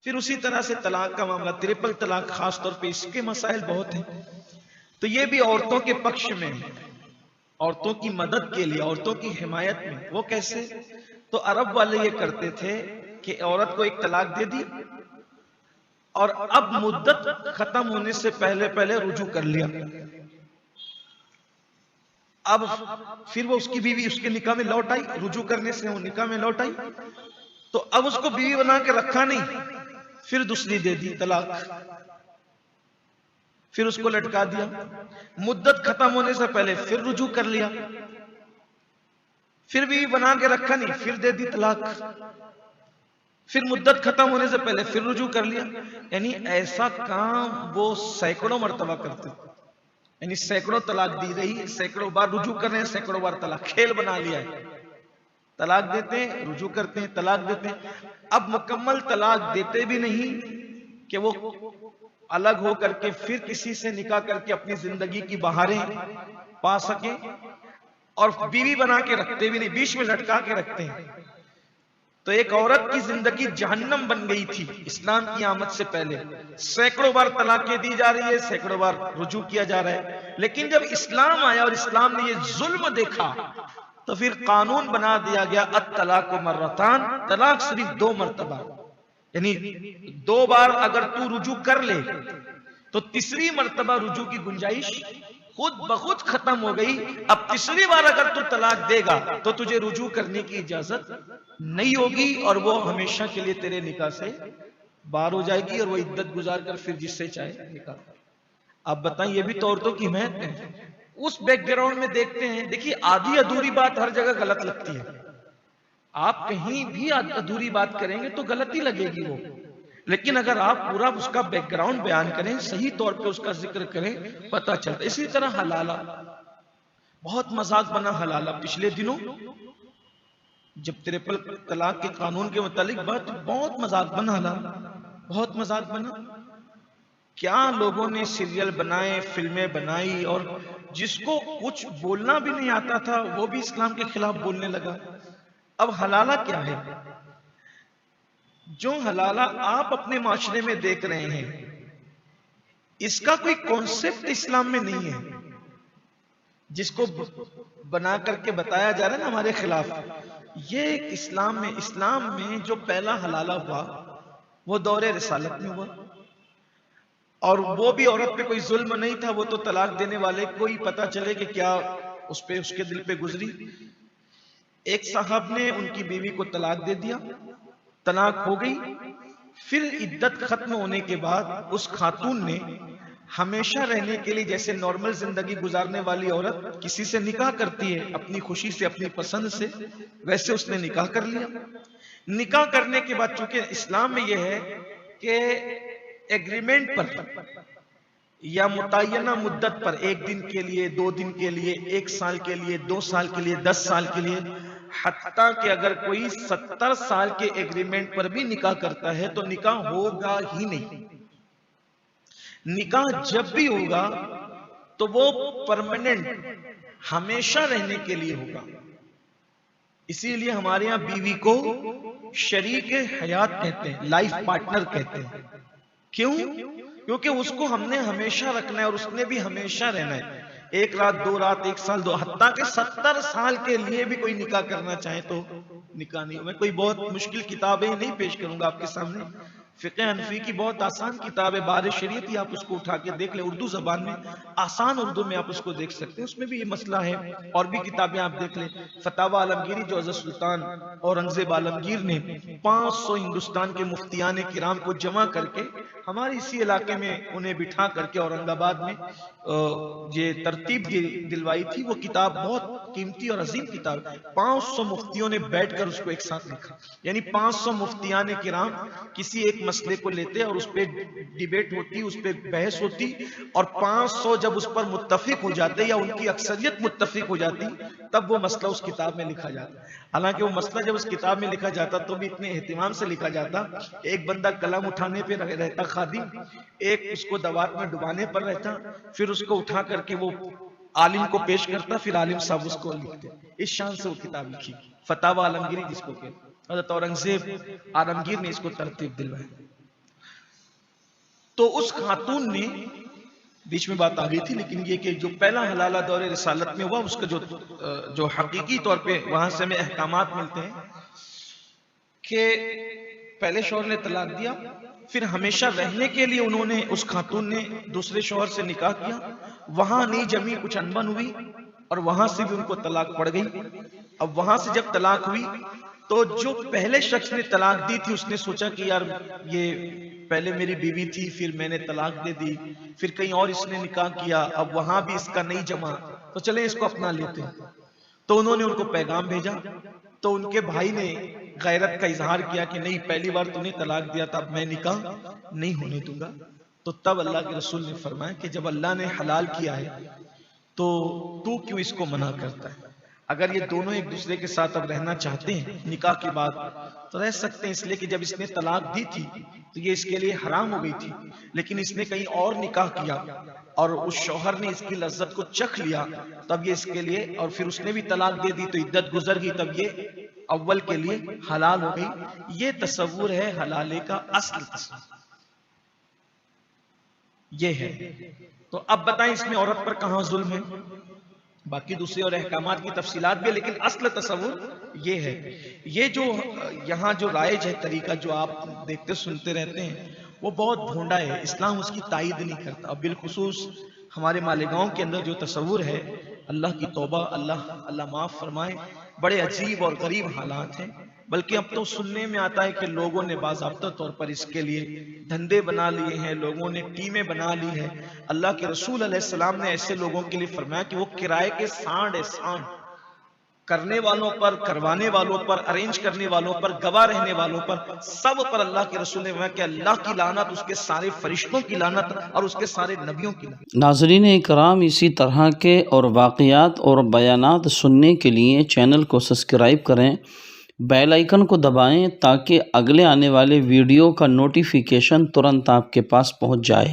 پھر اسی طرح سے طلاق کا معاملہ، ٹرپل طلاق خاص طور پہ اس کے مسائل بہت ہیں. تو یہ بھی عورتوں کے پکش میں، عورتوں کی مدد کے لیے، عورتوں کی حمایت میں. وہ کیسے؟ تو عرب والے یہ کرتے تھے کہ عورت کو ایک طلاق دے دی اور اب مدت ختم ہونے سے پہلے پہلے رجوع کر لیا. اب پھر وہ اس کی بیوی اس کے نکاح میں لوٹ آئی، رجوع کرنے سے وہ نکاح میں لوٹ آئی، تو اب اس کو بیوی بنا کے رکھا نہیں، پھر دوسری دے دی طلاق، پھر اس کو لٹکا دیا. مدت ختم ہونے سے پہلے پھر رجوع کر لیا، پھر بیوی بنا کے رکھا نہیں، پھر دے دی طلاق، پھر مدت ختم ہونے سے پہلے پھر رجوع کر لیا. یعنی ایسا کام وہ سینکڑوں مرتبہ کرتے، یعنی سینکڑوں طلاق دی گئی، سینکڑوں بار رجوع کر رہے ہیں، سینکڑوں بار طلاق. کھیل بنا لیا ہے، طلاق دیتے ہیں، رجوع کرتے ہیں، طلاق دیتے ہیں. اب مکمل طلاق دیتے بھی نہیں کہ وہ الگ ہو کر کے پھر کسی سے نکاح کر کے اپنی زندگی کی بہاریں پا سکیں، اور بیوی بنا کے رکھتے بھی نہیں، بیچ میں لٹکا کے رکھتے ہیں. تو ایک عورت کی زندگی جہنم بن گئی تھی اسلام کی آمد سے پہلے. سینکڑوں بار طلاقیں دی جا رہی ہے، سینکڑوں بار رجوع کیا جا رہا ہے. لیکن جب اسلام آیا اور اسلام نے یہ ظلم دیکھا تو پھر قانون بنا دیا گیا الطلاق مرتان، طلاق صرف 2 مرتبہ. یعنی 2 بار اگر تو رجوع کر لے تو تیسری مرتبہ رجوع کی گنجائش خود بخود ختم ہو گئی. اب تیسری بار اگر تو طلاق دے گا تو تجھے رجوع کرنے کی اجازت نہیں ہوگی، اور وہ ہمیشہ کے لیے تیرے نکاح سے باہر ہو جائے گی، اور وہ عدت گزار کر پھر جس سے چاہے نکاح. آپ بتائیں، یہ بھی تو عورتوں کی حمایت ہے. اس بیک گراؤنڈ میں دیکھتے ہیں، دیکھیے آدھی ادھوری بات ہر جگہ غلط لگتی ہے. آپ کہیں بھی ادھوری بات کریں گے تو غلطی لگے گی وہ، لیکن اگر آپ پورا اس کا بیک گراؤنڈ بیان کریں، صحیح طور پہ اس کا ذکر کریں، پتہ چلتا. اسی طرح حلالہ، بہت مذاق بنا حلالہ. پچھلے دنوں جب ٹرپل طلاق کے قانون کے متعلق بہت مذاق بنا حلالہ، بہت مذاق بنا. کیا لوگوں نے سیریل بنائے، فلمیں بنائی، اور جس کو کچھ بولنا بھی نہیں آتا تھا وہ بھی اسلام کے خلاف بولنے لگا. اب حلالہ کیا ہے؟ جو حلالہ آپ اپنے معاشرے میں دیکھ رہے ہیں، اس کا کوئی کانسیپٹ اسلام میں نہیں ہے. جس کو بنا کر کے بتایا جا رہا ہے نا ہمارے خلاف، یہ اسلام میں جو پہلا حلالہ ہوا وہ دور رسالت میں ہوا، اور وہ بھی عورت پہ کوئی ظلم نہیں تھا. وہ تو طلاق دینے والے کو ہی پتا چلے کہ کیا اس کے دل پہ گزری. ایک صاحب نے ان کی بیوی کو طلاق دے دیا، طلاق ہو گئی. پھر عدت ختم ہونے کے بعد اس خاتون نے ہمیشہ رہنے کے لیے، جیسے نارمل زندگی گزارنے والی عورت کسی سے نکاح کرتی ہے اپنی خوشی سے، اپنی پسند سے، ویسے اس نے نکاح کر لیا. نکاح کرنے کے بعد چونکہ اسلام میں یہ ہے کہ ایگریمنٹ پر یا متعینہ مدت پر، 1 دن کے لیے، 2 دن کے لیے، 1 سال کے لیے، 2 سال کے لیے، 10 سال کے لیے، حتیٰ کہ اگر کوئی 70 سال کے ایگریمنٹ پر بھی نکاح کرتا ہے تو نکاح ہوگا ہی نہیں. نکاح جب بھی ہوگا تو وہ پرماننٹ، ہمیشہ رہنے کے لیے ہوگا. اسی لیے ہمارے ہاں بیوی کو شریک حیات کہتے ہیں، لائف پارٹنر کہتے ہیں. کیوں؟ کیونکہ اس کو ہم نے ہمیشہ رکھنا ہے اور اس نے بھی ہمیشہ رہنا ہے. 1 رات 2 رات، 1 سال 2، حتیٰ کہ 70 سال کے لیے بھی کوئی نکاح کرنا چاہے تو نکاح نہیں. میں کوئی بہت مشکل کتابیں نہیں پیش کروں گا آپ کے سامنے. فقہ حنفی کی بہت آسان کتاب ہے بار شریعت ہی، آپ اس کو اٹھا کے دیکھ لیں، اردو زبان میں، آسان اردو میں آپ اس کو دیکھ سکتے ہیں. اس میں بھی یہ مسئلہ ہے. اور بھی کتابیں آپ دیکھ لیں، فتاوی عالمگیری جو حضرت سلطان اورنگزیب عالمگیر نے 500 ہندوستان کے مفتیان کرام کو جمع کر کے ہمارے اسی علاقے میں انہیں بٹھا کر کے اورنگ آباد میں یہ ترتیب دلوائی تھی. وہ کتاب بہت قیمتی اور عظیم کتاب، 500 مفتیوں نے بیٹھ کر اس کو ایک ساتھ لکھا. یعنی 500 مفتیان کرام کسی ایک مسئلے کو لیتے اور اس پہ ڈیبیٹ ہوتی، اس پہ بحث ہوتی، اور 500 جب اس پر متفق ہو جاتے یا ان کی اکثریت متفق ہو جاتی تب وہ مسئلہ اس کتاب میں لکھا جاتا. حالانکہ وہ مسئلہ جب اس کتاب میں لکھا جاتا تو بھی اتنے اہتمام سے لکھا جاتا. ایک بندہ قلم اٹھانے پہ رہتا خادم، ایک اس کو دوات میں ڈبانے پر رہتا، پھر اس کو اٹھا کر کے وہ عالم کو پیش کرتا، پھر عالم صاحب اس کو لکھتے. اس شان سے وہ کتاب لکھی، فتاوی عالمگیری جس کو کہتے. حضرت اورنگزیب عالمگیر نے اس کو ترتیب دلوائی. تو اس خاتون نے، بیچ میں بات آ گئی تھی لیکن یہ کہ جو پہلا حلالہ دور رسالت میں ہوا، اس کا جو حقیقی طور پہ وہاں سے ہمیں احکامات ملتے ہیں کہ پہلے شوہر نے طلاق دیا، پھر ہمیشہ رہنے کے لیے انہوں نے، اس خاتون نے دوسرے شوہر سے نکاح کیا، وہاں نہیں جمی، کچھ انبن ہوئی اور وہاں سے بھی ان کو طلاق پڑ گئی۔ اب وہاں سے جب طلاق ہوئی تو جو پہلے شخص نے طلاق دی تھی اس نے سوچا کہ یار یہ پہلے میری بیوی تھی، پھر میں نے طلاق دے دی، پھر کہیں اور اس نے نکاح کیا، اب وہاں بھی اس کا نہیں جمع، تو چلیں اس کو اپنا لیتے ہیں۔ تو انہوں نے ان کو پیغام بھیجا، تو ان کے بھائی نے غیرت کا اظہار کیا کہ نہیں، پہلی بار تو نے طلاق دیا تھا، اب میں نکاح نہیں ہونے دوں گا۔ تو تب اللہ کے رسول نے فرمایا کہ جب اللہ نے حلال کیا ہے تو کیوں اس کو منع کرتا ہے؟ اگر یہ دونوں ایک دوسرے کے ساتھ اب رہنا چاہتے ہیں نکاح کے بعد تو رہ سکتے ہیں، اس لیے کہ جب اس نے طلاق دی تھی تو یہ اس کے لیے حرام ہو گئی تھی، لیکن اس نے کہیں اور نکاح کیا اور اس شوہر نے اس کی لذت کو چکھ لیا، تب یہ اس کے لیے، اور پھر اس نے بھی طلاق دے دی تو عدت گزر گئی، تب یہ اول کے لیے حلال ہو گئی۔ یہ تصور ہے حلالے کا اصل تصور، یہ ہے۔ تو اب بتائیں اس میں عورت پر کہاں ظلم ہے؟ باقی دوسرے اور احکامات کی تفصیلات بھی ہے، لیکن اصل تصور یہ ہے۔ یہ جو یہاں جو رائج ہے طریقہ جو آپ دیکھتے سنتے رہتے ہیں وہ بہت بھونڈا ہے، اسلام اس کی تائید نہیں کرتا۔ اور بالخصوص ہمارے مالیگاؤں کے اندر جو تصور ہے، اللہ کی توبہ، اللہ معاف فرمائے، بڑے عجیب اور غریب حالات ہیں۔ بلکہ اب تو سننے میں آتا ہے کہ لوگوں نے باضابطہ طور پر اس کے لیے دھندے بنا لیے ہیں، لوگوں نے ٹیمیں بنا لی ہیں۔ اللہ کے رسول علیہ السلام نے ایسے لوگوں کے لیے فرمایا کہ وہ کرائے کے سانڈ احسان کرنے والوں پر، کروانے والوں پر، ارینج کرنے والوں پر، گواہ رہنے والوں پر، سب پر اللہ کے رسول نے فرمایا کہ اللہ کی لعنت، اس کے سارے فرشتوں کی لعنت اور اس کے سارے نبیوں کی لعنت۔ ناظرین اکرام، اسی طرح کے اور واقعات اور بیانات سننے کے لیے چینل کو سبسکرائب کریں، بیل آئیکن کو دبائیں تاکہ اگلے آنے والے ویڈیو کا نوٹیفیکیشن ترنت آپ کے پاس پہنچ جائے۔